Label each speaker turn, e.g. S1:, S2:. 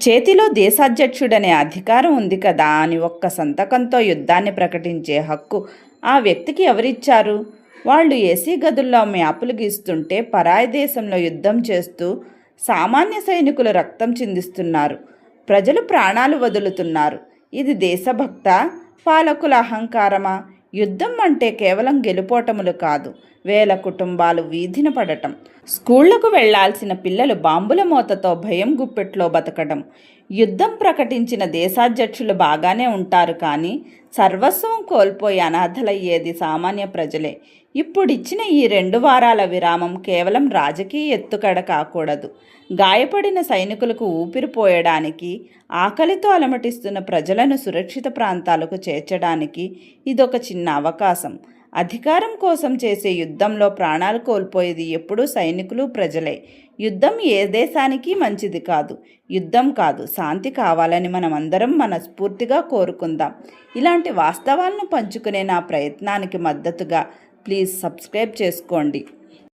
S1: చేతిలో దేశాధ్యక్షుడనే అధికారం ఉంది కదా అని ఒక్క సంతకంతో యుద్ధాన్ని ప్రకటించే హక్కు ఆ వ్యక్తికి ఎవరిచ్చారు? వాళ్ళు ఏసీ గదుల్లో మ్యాపులు గీస్తుంటే పరాయి దేశంలో యుద్ధం చేస్తూ సామాన్య సైనికులు రక్తం చిందిస్తున్నారు. ప్రజలు ప్రాణాలు వదులుతున్నారు. ఇది దేశభక్త, పాలకుల అహంకారమా? యుద్ధం అంటే కేవలం గెలుపోటములు కాదు, వేల కుటుంబాలు వీధిన పడటం, స్కూళ్లకు వెళ్లాల్సిన పిల్లలు బాంబుల మోతతో భయం గుప్పెట్లో బతకడం. యుద్ధం ప్రకటించిన దేశాధ్యక్షులు బాగానే ఉంటారు, కానీ సర్వస్వం కోల్పోయి అనాథలయ్యేది సామాన్య ప్రజలే. ఇప్పుడిచ్చిన ఈ 2 వారాల విరామం కేవలం రాజకీయ ఎత్తుగడ కాకూడదు. గాయపడిన సైనికులకు ఊపిరి పోయడానికి, ఆకలితో అలమటిస్తున్న ప్రజలను సురక్షిత ప్రాంతాలకు చేర్చడానికి ఇదొక చిన్న అవకాశం. అధికారం కోసం చేసే యుద్ధంలో ప్రాణాలు కోల్పోయేది ఎప్పుడూ సైనికులు, ప్రజలే. యుద్ధం ఏ దేశానికి మంచిది కాదు. యుద్ధం కాదు, శాంతి కావాలని మనమందరం మనస్ఫూర్తిగా కోరుకుందాం. ఇలాంటి వాస్తవాలను పంచుకునే నా ప్రయత్నానికి మద్దతుగా ప్లీజ్ సబ్స్క్రైబ్ చేసుకోండి.